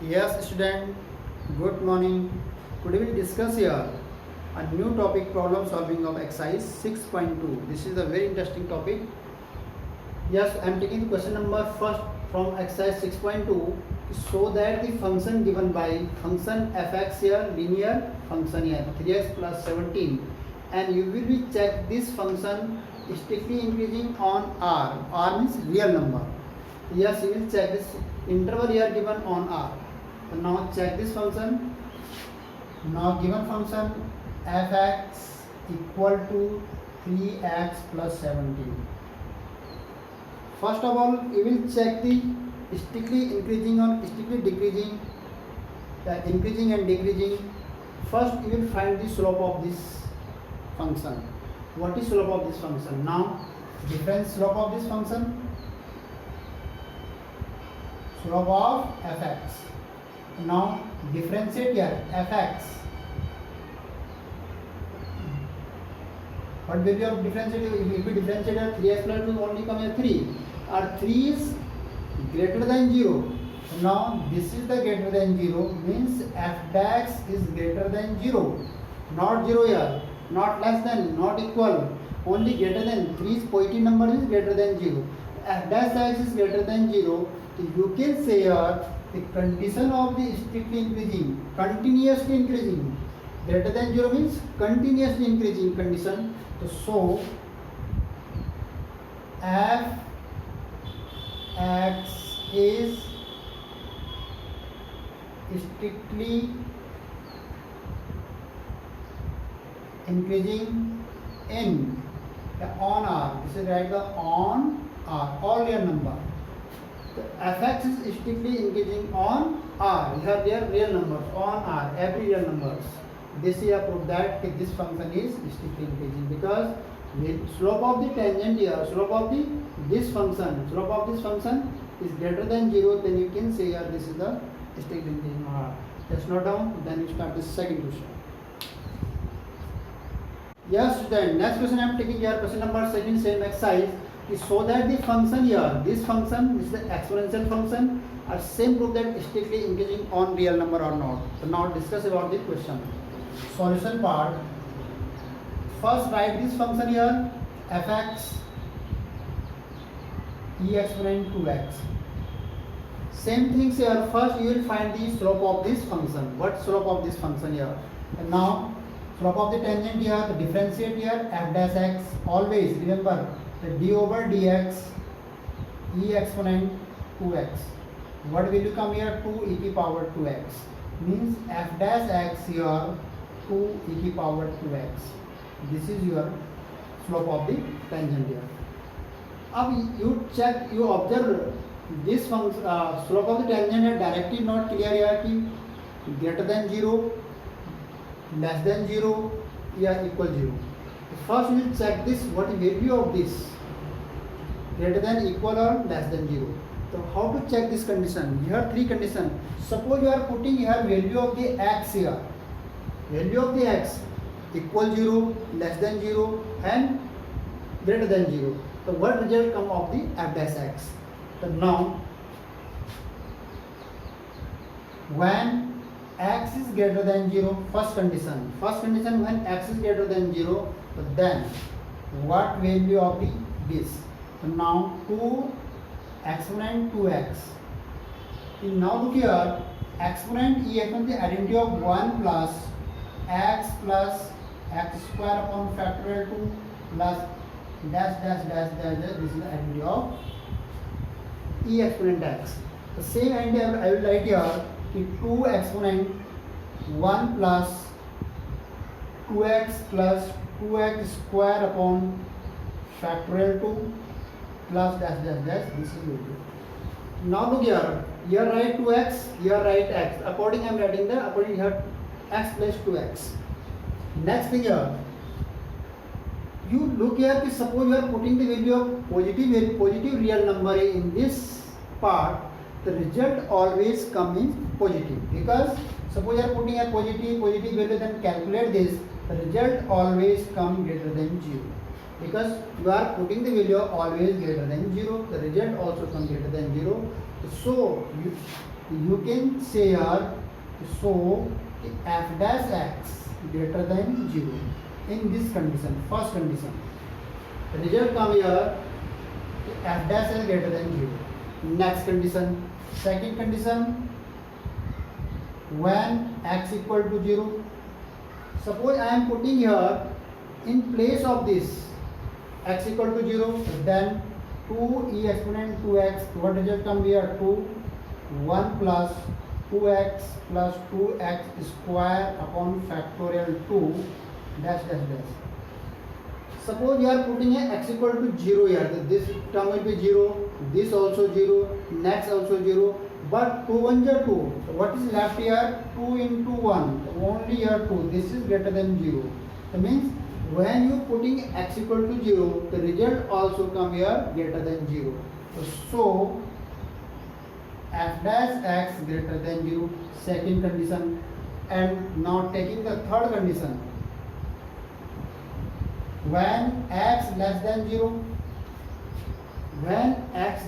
Yes, student. Good morning. Today we will discuss here a new topic: problem solving of exercise 6.2. This is a very interesting topic. Yes, I am taking the question number first from exercise 6.2. So that the function given by function fx here, linear function here, 3x plus 17, and you will be check this function strictly increasing on r. R means real number. Yes, you will check this interval here given on r. Now check this function. Now given function fx equal to 3x plus 17. First of all, you will check the strictly increasing or strictly decreasing, increasing and decreasing. First, you will find the slope of this function. What is slope of this function? Now, different slope of this function. Slope of fx. Now differentiate here fx. What value of differentiate? If we differentiate here, 3x plus 2 only come here 3. Or 3 is greater than 0. Now this is the greater than 0, means f dash is greater than 0. Not 0 here, not less than, not equal, only greater than. 3 is positive number, is greater than 0. F dash x is greater than 0. So you can say here the condition of the strictly increasing, continuously increasing, greater than 0 means continuously increasing condition. So f x is strictly increasing in on r. This is right, the on r, all real number. The fx is strictly increasing on r. You have their real numbers on r, every real numbers. This you have proved that this function is strictly increasing because the slope of the tangent here, slope of the this function is greater than 0. Then you can say here this is the strictly increasing on r. Just note down. Then you start the second question. Yes, then next question I am taking here. Question number 7, same exercise. So that the function here, this function is the exponential function, are same proof that strictly increasing on real number or not. So now discuss about the question. Solution part. First write this function here, fx e exponent 2x. Same things here. First you will find the slope of this function. What slope of this function here? And now slope of the tangent here, the differentiate here, f dash x. Always remember the d over dx e exponent 2x. What will you come here? 2 e to power 2x. Means f dash x here 2 e to power 2x. This is your slope of the tangent here. Now you check, you observe this function, slope of the tangent here directly not clear here ki greater than 0, less than 0, या equal 0. First we will check this, what is value of this, greater than, equal or less than 0. So how to check this condition? Here three conditions. Suppose you are putting here value of the x here, value of the x equal 0, less than 0 and greater than 0. So what result come of the f dash x? So now when x is greater than 0, first condition when x is greater than 0, so then what value of the this? So now 2 exponent 2x. Now look here, exponent e exponent the identity of 1 plus x square upon factorial 2 plus dash dash dash dash dash. This is the identity of e exponent x. The same identity I will write here. 2 exponent 1 plus 2x square upon factorial 2 plus dash dash dash. This is value. Now look here write 2x, here write x. According I am writing the according here x plus 2x. Next thing here, you look here, suppose you are putting the value of positive real number in this part, the result always come in positive, because suppose you are putting a positive value, then calculate this, the result always come greater than 0. because you are putting the value always greater than 0, the result also comes greater than 0. So you can say here, so f dash x greater than 0 in this condition, first condition. The result come here, f dash x greater than 0. Next condition, second condition, when x equal to 0. Suppose I am putting here in place of this x equal to 0, then 2e exponent 2x, what result come here? 2, 1 plus 2x plus 2x square upon factorial 2 dash dash dash. Suppose you are putting a x equal to 0 here, this term will be 0, this also 0, next also 0, but 2 1 is 2. What is left here? 2 into 1, only here 2, this is greater than 0. That means when you putting x equal to 0, the result also come here greater than 0. So f dash x greater than 0, second condition. And now taking the third condition, when x less than 0, when x,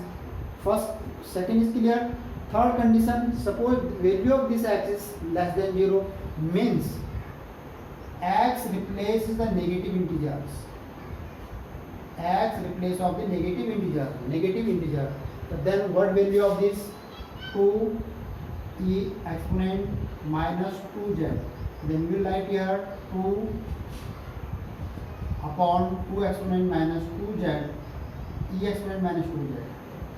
first second is clear. Third condition, suppose value of this x is less than 0, means x replaces the negative integers. X replace of the negative integer. So then what value of this? 2e exponent minus 2z. Then we will write here 2 upon 2 exponent minus 2z, e exponent minus 2z.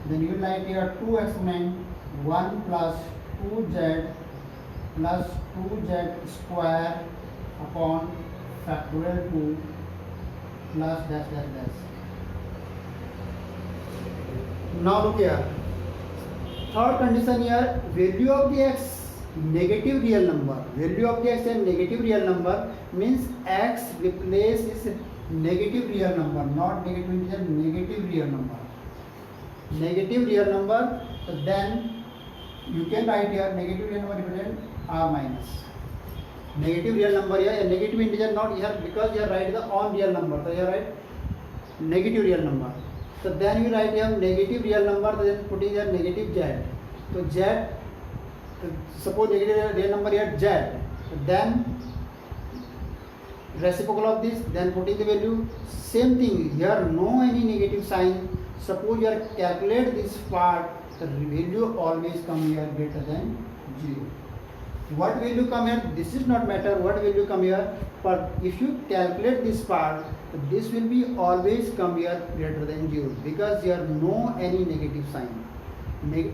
Then you will write here 2 exponent 1 plus 2z plus 2z square upon factorial 2 plus dash dash dash. Now look here. Third condition here, value of the x negative real number. Value of the x and negative real number means x replaces negative real number, not negative integer, negative real number. Negative real number, so then you can write here negative real number represent r minus. Negative real number here, a negative integer not here because here write the on real number. So here write negative real number. So then you write here negative real number, then putting here negative z. So z, suppose negative real number here z. So then reciprocal of this, then putting the value. Same thing here, no any negative sign. Suppose you are calculate this part, the value always come here greater than 0. What value come here? This is not matter what value come here, but if you calculate this part, this will be always come here greater than 0 because here no any negative sign.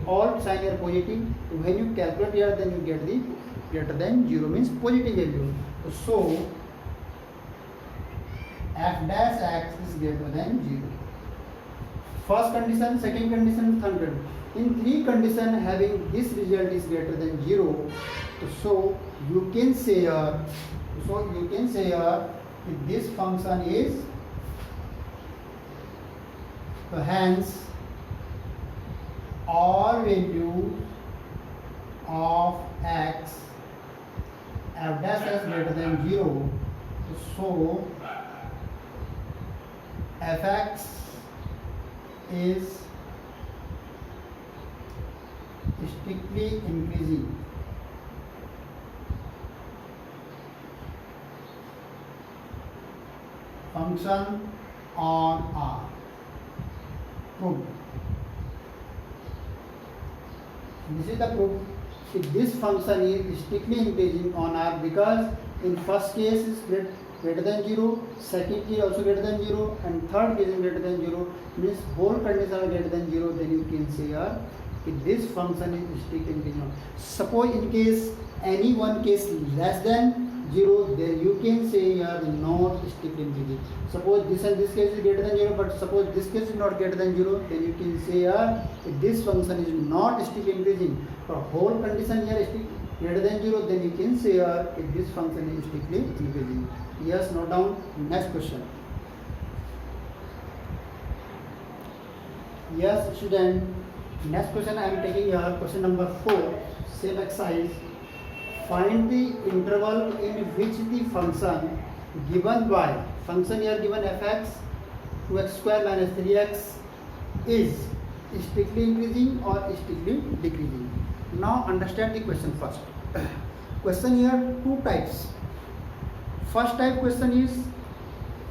All sign are positive. When you calculate here, then you get the greater than 0 means positive value. So f dash x is greater than 0. First condition, second condition, third condition. In three condition having this result is greater than 0. So you can say here, if this function is, so hence all value of x f dash x greater than 0. So fx is strictly increasing. Function on R. Proof. This is the proof. If this function is strictly increasing on R because in first case is greater than 0, second case also greater than 0, and third case is greater than 0, means whole condition are greater than 0, then you can say here if this function is strictly increasing. Suppose in case any one case less than 0, then you can say here not strictly increasing. Suppose this and this case is greater than 0, but suppose this case is not greater than 0, then you can say here if this function is not strictly increasing, for whole condition here is greater than 0, then you can say here if this function is strictly increasing. Yes, note down. Next question. Yes, student. Next question I am taking here, question number 4, same exercise. Find the interval in which the function given by, function here given fx 2x square minus 3x is strictly increasing or strictly decreasing. Now understand the question first. Question here two types. First type question is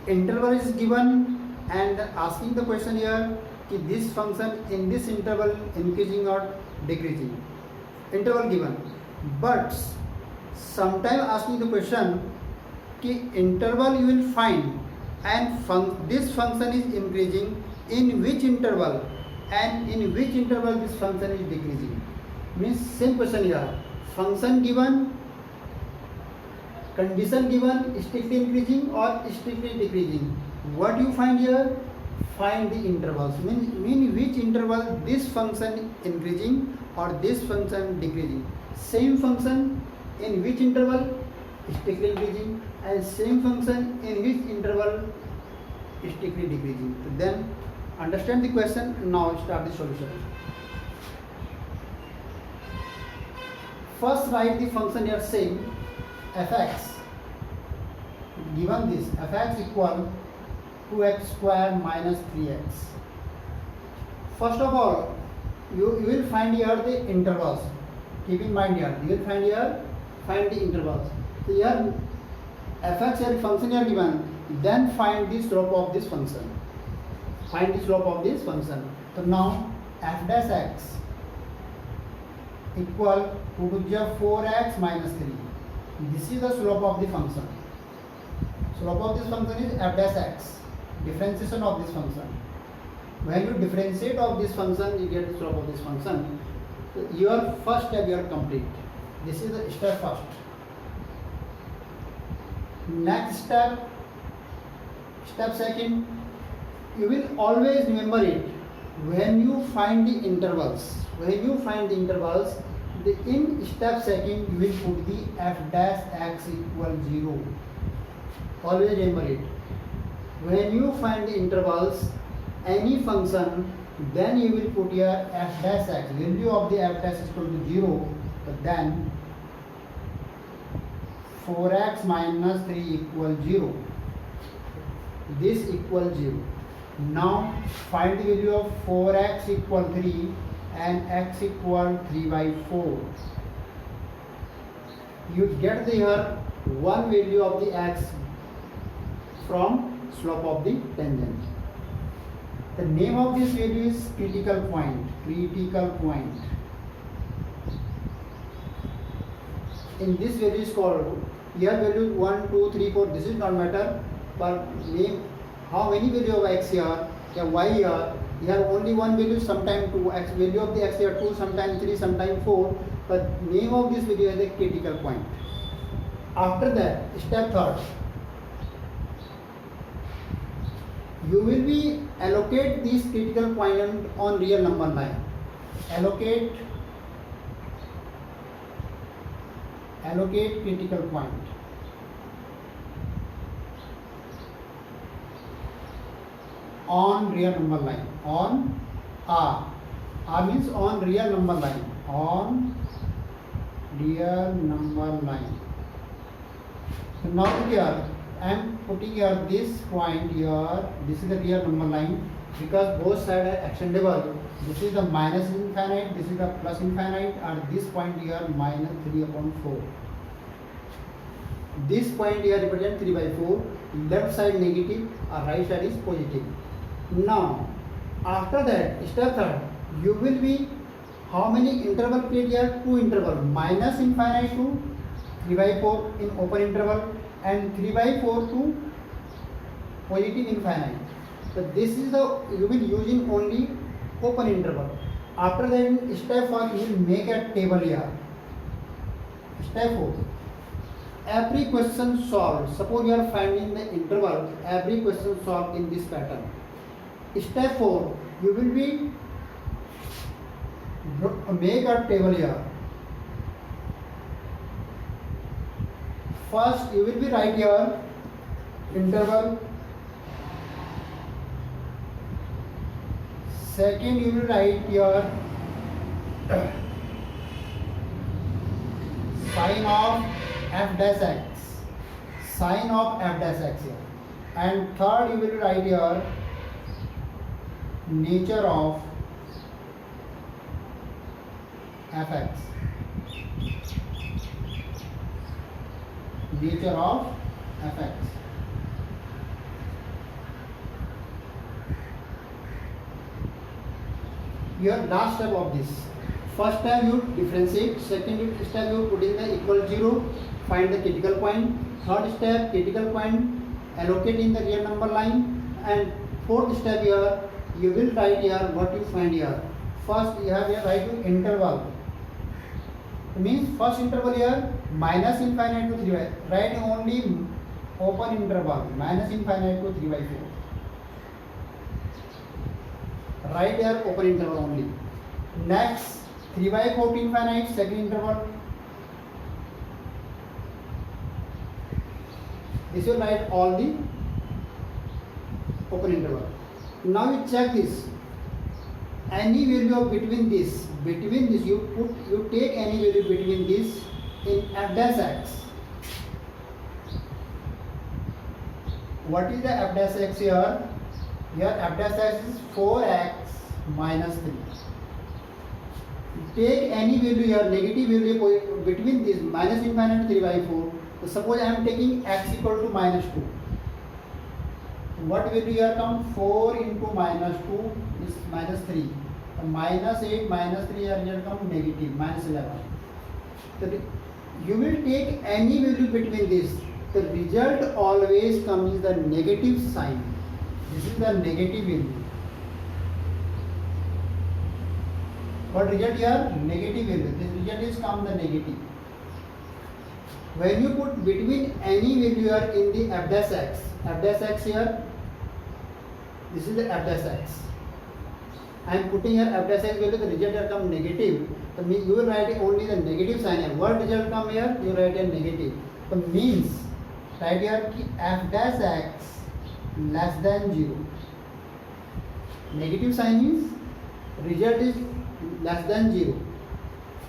interval is given and asking the question here कि this function in this interval increasing or decreasing. Interval given, but sometime asking the question कि interval you will find and this function is increasing in which interval and in which interval this function is decreasing. Means same question here, function given, condition given, strictly increasing or strictly decreasing. What you find here? Find the intervals. Mean which interval this function increasing or this function decreasing. Same function in which interval strictly increasing and same function in which interval strictly decreasing. So then understand the question. Now start the solution. First write the function here saying fx. Given this fx equal 2x square minus 3x. First of all, you will find here the intervals. Keep in mind here, you will find here, find the intervals. So here fx here function here given, then find the slope of this function. Find the slope of this function. So now f dash x equal 2 to the 4x minus 3. This is the slope of the function. Slope of this function is f dash x. Differentiation of this function. When you differentiate of this function, you get the slope of this function. So your first step you are complete. This is the step first. Next step, step second, you will always remember it. When you find the intervals, in step second you will put the f dash x equal 0. Always remember it. When you find the intervals, any function, then you will put here f dash x. Value of the f dash is equal to 0. But then 4x minus 3 equal 0. This equal 0. Now find the value of 4x equal 3 and x equal 3 by 4. You get here one value of the x from slope of the tangent. The name of this value is critical point. Critical point. In this value is called, here value 1, 2, 3, 4. This is not matter, but name how many value of x here, y here. Here only one value, sometime 2 x. Value of the x here 2, sometime 3, sometime 4. But name of this value is the critical point. After that, step third. You will be allocate this critical point on real number line. Allocate critical point. On real number line. On R. R means on real number line. On real number line. So now here I am putting here this point here. This is the real number line because both sides are extendable. This is the minus infinite, this is the plus infinite, and this point here minus 3 upon 4. This point here represents 3 by 4. Left side negative or right side is positive. Now after that, step third, you will be how many interval create here? 2 interval, minus infinite to 3 by 4 in open interval and 3 by 4 to positive infinite. So this is the you will use in only open interval. After that, step 4 you will make a table here. Step 4. Every question solved. Suppose you are finding the interval. Every question solved in this pattern. Step 4 you will be make a table here. First you will be write here interval. Second you will write here sign of f dash x. Sign of f dash x here. And third you will write here nature of fx. Nature of fx. Your last step of this. First step you differentiate, second step you put in the equal 0, find the critical point, third step critical point allocate in the real number line, and fourth step here you will write here what you find here. First you have here write to interval. It means first interval here minus infinite to 3 by, write only open interval minus infinite to 3 by 4. Write here open interval only. Next 3 by 4 to infinite second interval. This will write all the open interval. Now you check this. Any value of between this you take any value between this in f dash x. What is the f dash x here? Here f dash x is 4x minus 3. Take any value here, negative value between this minus infinite 3 by 4. So suppose I am taking x equal to minus 2. What value here come? 4 into minus 2 is minus 3. So minus 8 minus 3 here result come negative minus 11. So you will take any value between this. The result always comes the negative sign. This is the negative value. What result here? Negative value. This result is come the negative. When you put between any value here in the f dash x here, this is the f dash x. I am putting here f dash x value, the result here come negative. So means you will write only the negative sign here. What result come here? You write a negative. So means write here f dash x less than 0. Negative sign means result is less than 0.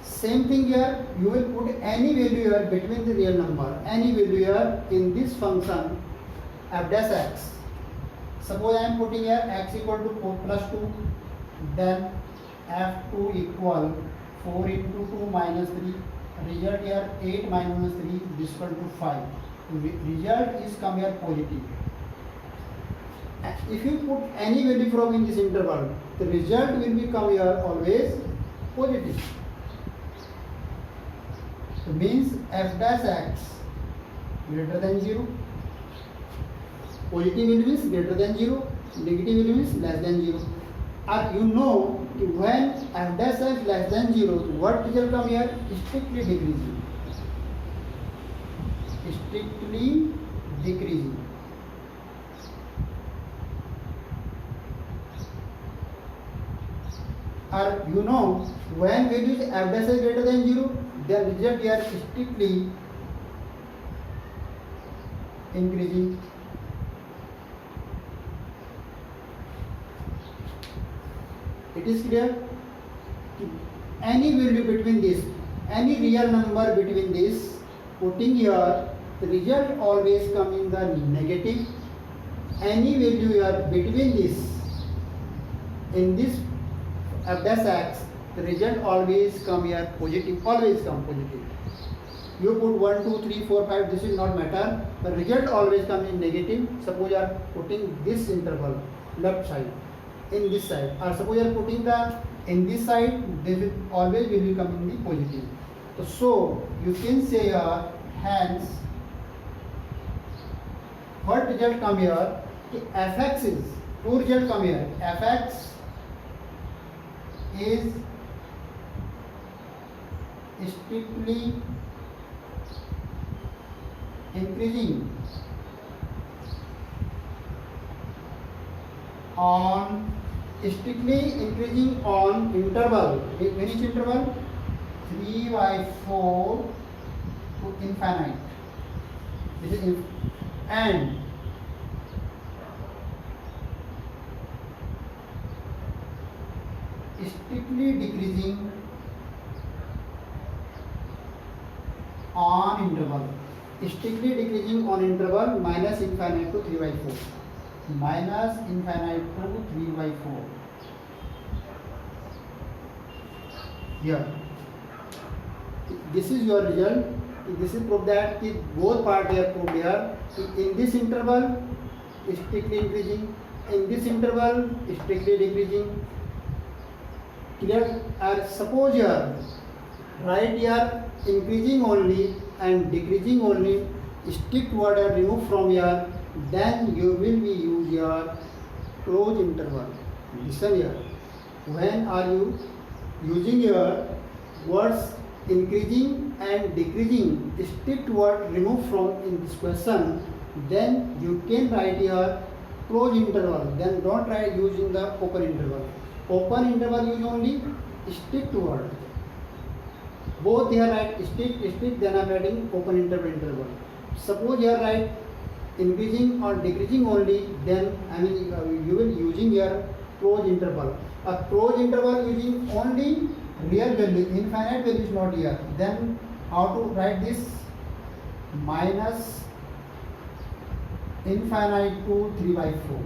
Same thing here, you will put any value here between the real number, any value here in this function f dash x. Suppose I am putting here x equal to 4 plus 2, then f2 equal 4 into 2 minus 3. Result here 8 minus 3 is equal to 5. Result is come here positive. If you put any value from in this interval, the result will become here always positive. So means f dash x greater than 0. Positive value is greater than 0. Negative value is less than 0. And you know when f dash x less than 0, what result come here? Strictly decreasing. Strictly decreasing. Or you know when value is f dash x greater than 0, the result here is strictly increasing. It is clear? Any value between this, any real number between this, putting here, the result always come in the negative. Any value here between this, in this f dash x, the result always come here positive, always come positive. You put 1, 2, 3, 4, 5, this will not matter. The result always come in negative. Suppose you are putting this interval, left side, in this side. Or suppose you are putting the in this side, this will always will become in the positive. So you can say here, hence, what result come here? Fx is, two result come here. Fx is strictly increasing on interval. When is interval? 3 by 4 to infinite. This is and strictly decreasing on interval. Strictly decreasing on interval minus infinite to 3 by 4. Minus infinite to 3 by 4. Here. this is your result. This is proof that the both part here proved here. In this interval strictly increasing, in this interval strictly decreasing. Clear? Or suppose here right here increasing only and decreasing only, strict word are removed from here, then you will be use your close interval. Listen here. When are you using your words increasing and decreasing, strict word removed from in this question, then you can write here close interval. Then don't write using the open interval. Open interval use only strict word. Both here write strict, then I am writing open interval. Suppose here write increasing or decreasing only, then you will using your close interval. A close interval using only real value, infinite value is not here. Then how to write this? Minus infinite to 3/4.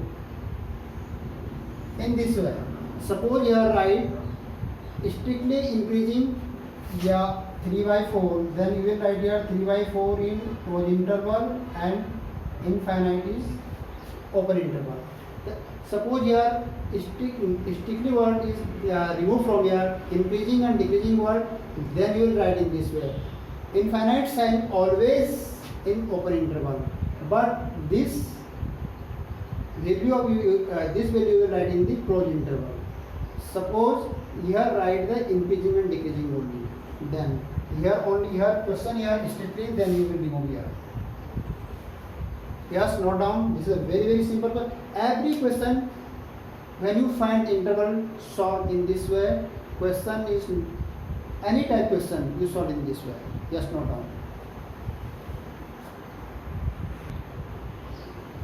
In this way. Suppose here write strictly increasing 3/4, then you will write here 3/4 in close interval and infinite is open interval. Suppose here strictly word is removed from here, increasing and decreasing word, then you will write in this way. Infinite sign always in open interval, but this value of this value you will write in the closed interval. Suppose here write the increasing and decreasing only, then here question here strictly, then you will remove here. Yes, note down. This is a very simple question. Every question when you find interval solved in this way, question is any type question you solve in this way. Just note down.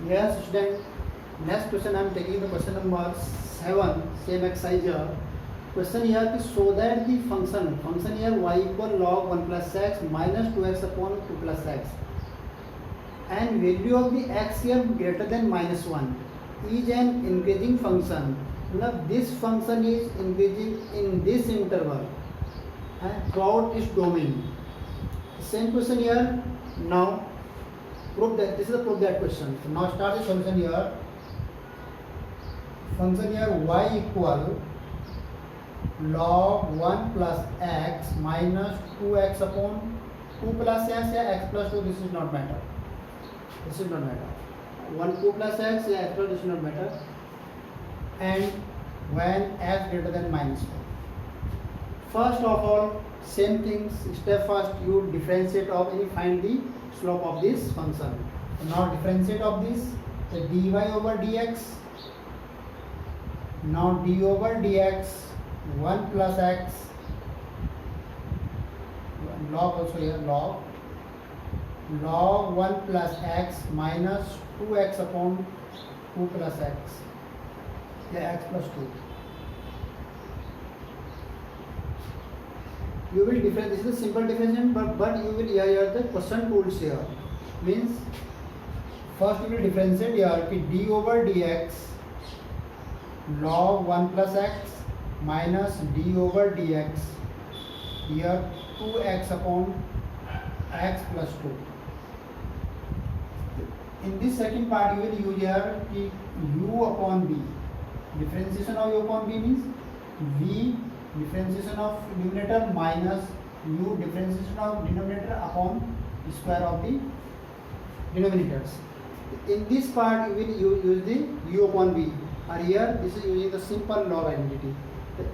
Yes, student. Next question I am taking the question number 7, same exercise here. Question here is so that the function here y equal log 1 plus x minus 2x upon 2 plus x and value of the x here greater than minus 1 is an increasing function. Now this function is increasing in this interval and throughout its domain. Same question here. Now prove that this is the proof that question. So now start the solution here. Function here y equal log 1 plus x minus 2x upon 2 plus x या x plus 2, this is not matter. This is not matter. 2 plus x या x plus, this is not matter. And when x greater than minus 1. First of all, same things. Step first, you differentiate of and find the slope of this function. Now differentiate of this, the dy over dx. Now d over dx 1 plus x, log also here, log 1 plus x minus 2x upon 2 plus x, x plus 2. You will differentiate, this is a simple differentiation, but you will here the question tools here. Means first you will differentiate here d over dx log 1 plus x minus d over dx here 2x upon x plus 2. In this second part you will use here u upon b. Differentiation of u upon b means v differentiation of numerator minus u differentiation of denominator upon square of the denominators. In this part you will use the u upon b, or here this is using the simple log identity.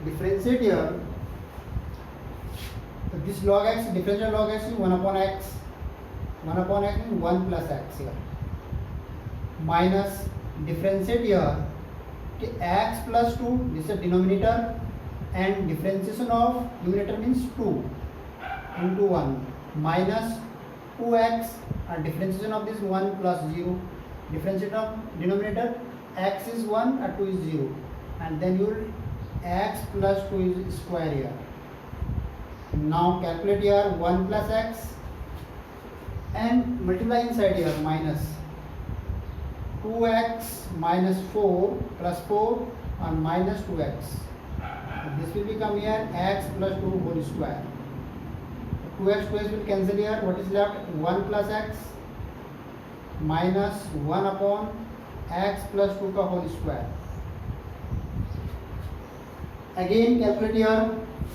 Differentiate here, this log x, differential log x is 1 upon x. 1 upon x means 1 plus x here. Minus differentiate here x plus 2, this is a denominator, and differentiation of numerator means 2 into 1 minus 2x, and differentiation of this 1 plus 0. Differentiation of denominator, x is 1 and 2 is 0, and then you will x plus 2 is square here. Now calculate here 1 plus x and multiply inside here minus 2x minus 4 plus 4 and minus 2x. This will become here x plus 2 whole square. 2x will cancel here. What is left? 1 plus x minus 1 upon x plus 2 का whole square. Again calculate here,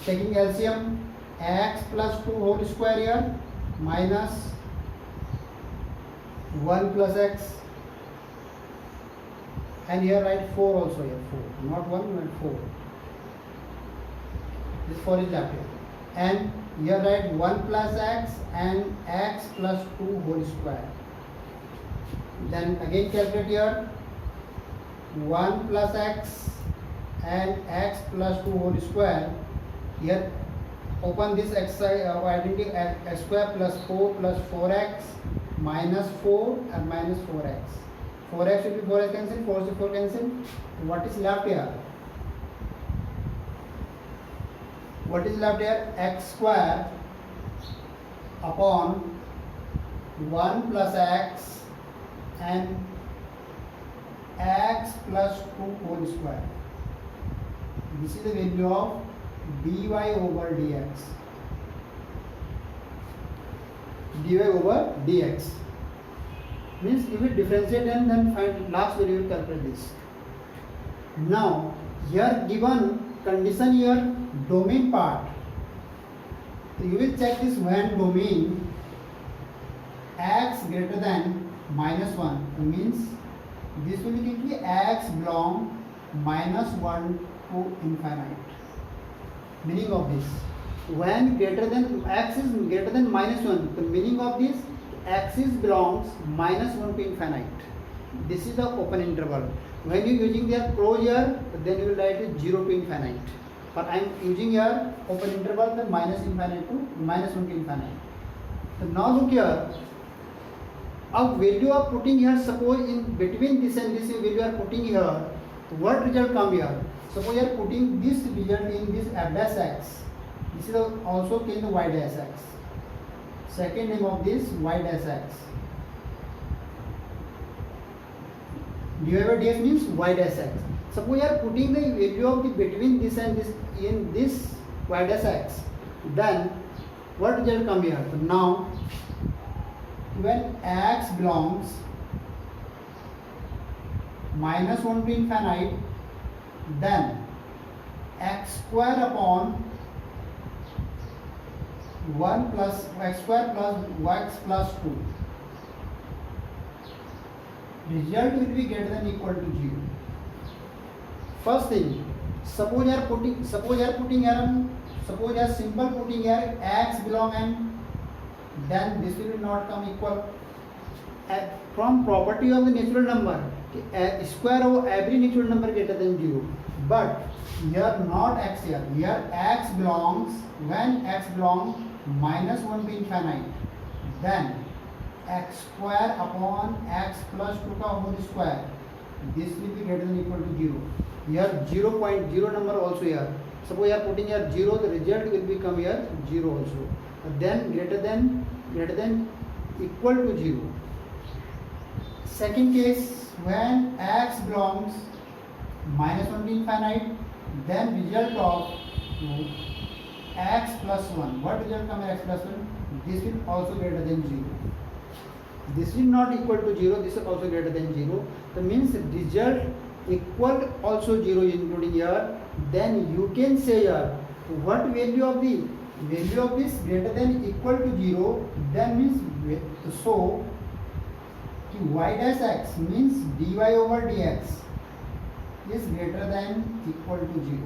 taking LCM, x plus 2 whole square here minus 1 plus x, and here write 4 also here, 4, not 1 but 4. This 4 is left here, and here write 1 plus x and x plus 2 whole square. Then again calculate here, 1 plus x and x plus 2 whole square. Here open this x identity, x square plus 4 plus 4x minus 4 and minus 4x. 4x will be 4x cancel, 4 to 4 cancel. What is left here? What is left here? X square upon 1 plus x and x plus 2 whole square. This is the value of dy over dx. dy over dx means if we differentiate and then find last value, we will calculate this. Now here given condition here, domain part, so you will check this when domain x greater than minus 1, means this will be x belong minus 1 to infinite. Meaning of this, when greater than x is greater than minus 1, the meaning of this, x is belongs minus 1 to infinite. This is the open interval. When you using their close here, then you will write it 0 to infinite. But I am using here open interval, the minus infinite to minus 1 to infinite. So now look here, a value of putting here, suppose in between this and this value are putting here, what result come here? Suppose you are putting this result in this f dash x. This is also called the y dash x. Second name of this y dash x. dy over dx means y dash x. Suppose you are putting the value of the between this and this in this y dash x, then what result come here? So now when x belongs minus 1 to infinite, then x square upon 1 plus x square plus x plus 2. Result will be greater than equal to 0. First thing, suppose you are putting here, suppose you are simple putting here x belong and then this will not come equal. From property of the natural number, square of every natural number greater than 0. But here not x here. Here x belongs, when x belongs minus 1 to infinite, then x square upon x plus 2 का whole square. This will be greater than equal to 0. Here 0.0 number also here. Suppose you are putting here 0, the result will become here 0 also. Then greater than equal to 0. Second case, when x belongs minus 1 to infinite, then result of x plus 1. What result come x plus 1? This will also greater than 0. This is not equal to 0, this is also greater than 0. That means result equal also 0 including here. Then you can say here, what value of this greater than equal to 0, then means so y dash x means dy over dx is greater than equal to 0.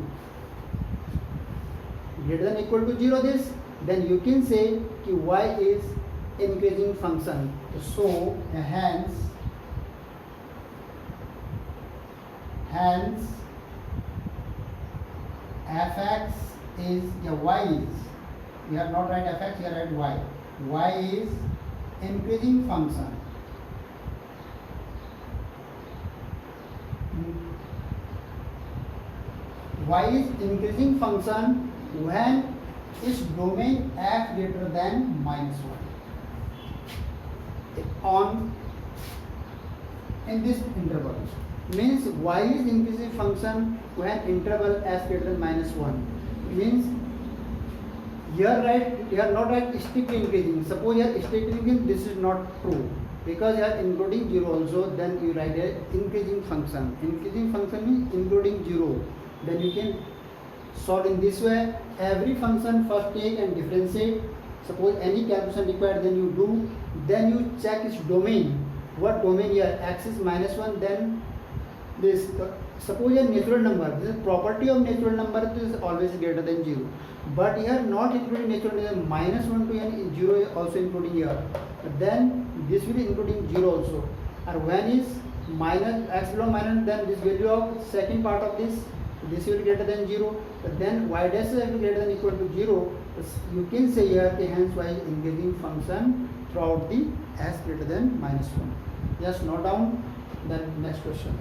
Greater than equal to 0 this, then you can say y is increasing function. So hence fx is y is, we have not write fx, we have write y. Y is increasing function. Y is increasing function when its domain f greater than minus 1 in this interval. Means y is increasing function when interval s greater than minus 1. Means here right, here not right strictly increasing. Suppose here strictly increasing, this is not true because here including 0 also, then you write a increasing function. Increasing function means including 0. Then you can solve in this way. Every function first take and differentiate. Suppose any calculation required, then you do. Then you check its domain. What domain here? X is -1. Then this. Suppose a natural number. This is property of natural number is always greater than 0. But here not including natural number, -1 to n 0 is also including here. Then this will be including 0 also. And when is minus x belong minus, then this value of second part of this will be greater than 0. But then y dash is greater than equal to 0. You can say here the hence y is increasing function throughout the s greater than -1. Just note down. Then next question.